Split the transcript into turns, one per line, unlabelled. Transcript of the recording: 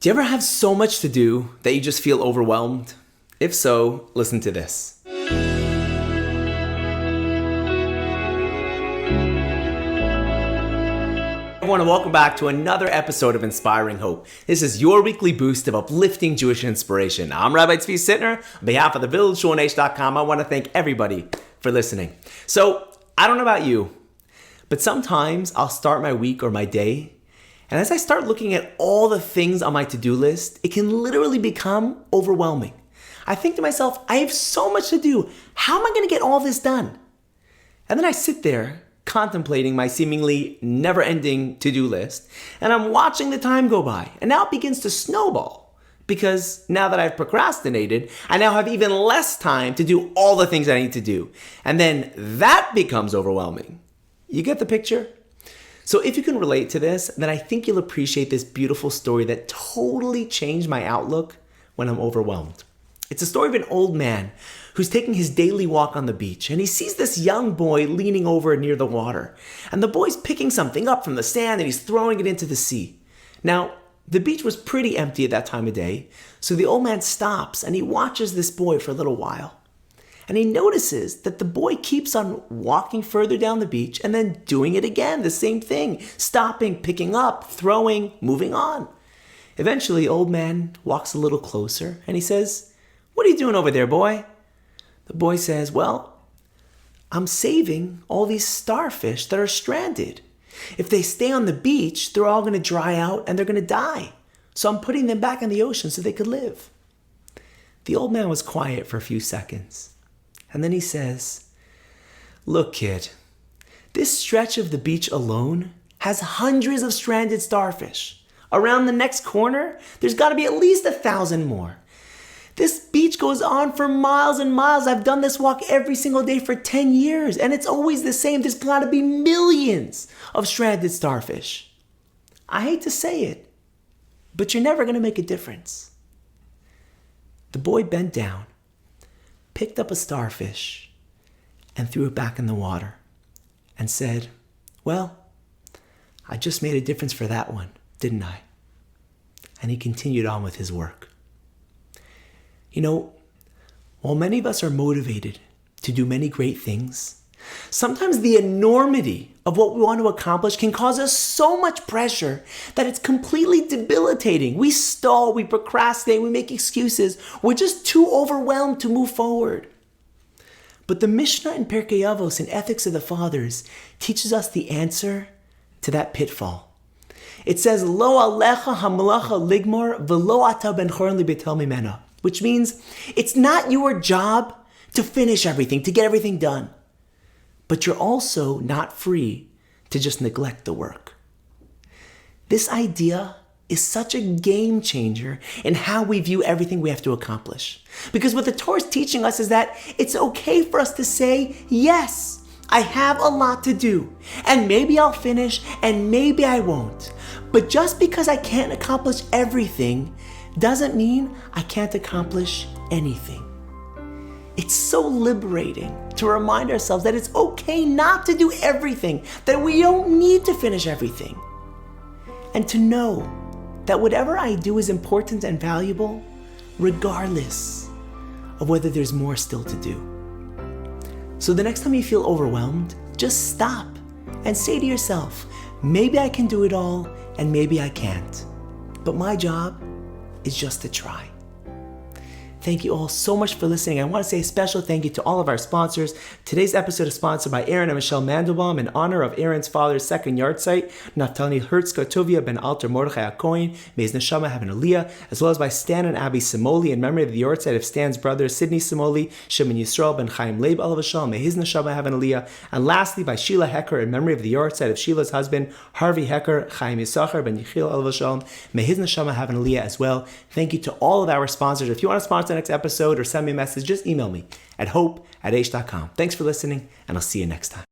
Do you ever have so much to do that you just feel overwhelmed? If so, listen to this. Everyone, and welcome back to another episode of Inspiring Hope. This is your weekly boost of uplifting Jewish inspiration. I'm Rabbi Tzvi Styner. On behalf of thevillageJewNation.com, I want to thank everybody for listening. So, I don't know about you, but sometimes I'll start my week or my day, and as I start looking at all the things on my to-do list, it can literally become overwhelming. I think to myself, I have so much to do. How am I going to get all this done? And then I sit there contemplating my seemingly never-ending to-do list, and I'm watching the time go by. And now it begins to snowball, because now that I've procrastinated, I now have even less time to do all the things I need to do. And then that becomes overwhelming. You get the picture? So if you can relate to this, then I think you'll appreciate this beautiful story that totally changed my outlook when I'm overwhelmed. It's a story of an old man who's taking his daily walk on the beach, and he sees this young boy leaning over near the water. And the boy's picking something up from the sand and he's throwing it into the sea. Now, the beach was pretty empty at that time of day, so the old man stops and he watches this boy for a little while. And he notices that the boy keeps on walking further down the beach and then doing it again, the same thing, stopping, picking up, throwing, moving on. Eventually, old man walks a little closer and he says, "What are you doing over there, boy?" The boy says, "Well, I'm saving all these starfish that are stranded. If they stay on the beach, they're all going to dry out and they're going to die. So I'm putting them back in the ocean so they could live." The old man was quiet for a few seconds. And then he says, "Look, kid, this stretch of the beach alone has hundreds of stranded starfish. Around the next corner, there's got to be at least 1,000 more. This beach goes on for miles and miles. I've done this walk every single day for 10 years, and it's always the same. There's got to be millions of stranded starfish. I hate to say it, but you're never going to make a difference." The boy bent down, picked up a starfish, and threw it back in the water, and said, "Well, I just made a difference for that one, didn't I?" And he continued on with his work. You know, while many of us are motivated to do many great things, sometimes the enormity of what we want to accomplish can cause us so much pressure that it's completely debilitating. We stall, we procrastinate, we make excuses. We're just too overwhelmed to move forward. But the Mishnah in Pirkei Avos in Ethics of the Fathers teaches us the answer to that pitfall. It says, "Lo alecha hamalacha ligmor v'lo ata ben choron libetel mimena," which means it's not your job to finish everything, to get everything done. But you're also not free to just neglect the work. This idea is such a game changer in how we view everything we have to accomplish. Because what the Torah is teaching us is that it's okay for us to say, yes, I have a lot to do, and maybe I'll finish, and maybe I won't. But just because I can't accomplish everything doesn't mean I can't accomplish anything. It's so liberating to remind ourselves that it's okay not to do everything, that we don't need to finish everything. And to know that whatever I do is important and valuable, regardless of whether there's more still to do. So the next time you feel overwhelmed, just stop and say to yourself, maybe I can do it all and maybe I can't. But my job is just to try. Thank you all so much for listening. I want to say a special thank you to all of our sponsors. Today's episode is sponsored by Aaron and Michelle Mandelbaum in honor of Aaron's father's second yahrzeit, Naftali Hertzka Tovia ben Alter Mordechai HaKohen. May his neshama have an aliyah, as well as by Stan and Abby Simoli in memory of the yahrzeit of Stan's brother Sidney Simoli, Shimon Yisrael ben Chaim Leib Alav Hashem. May his neshama have an aliyah. And lastly, by Sheila Hecker in memory of the yahrzeit of Sheila's husband, Harvey Hecker, Chaim Yisachar ben Yechiel Alav Hashem. May his neshama have an aliyah as well. Thank you to all of our sponsors. If you want to sponsor the next episode or send me a message, just email me at hope@h.com. Thanks for listening, and I'll see you next time.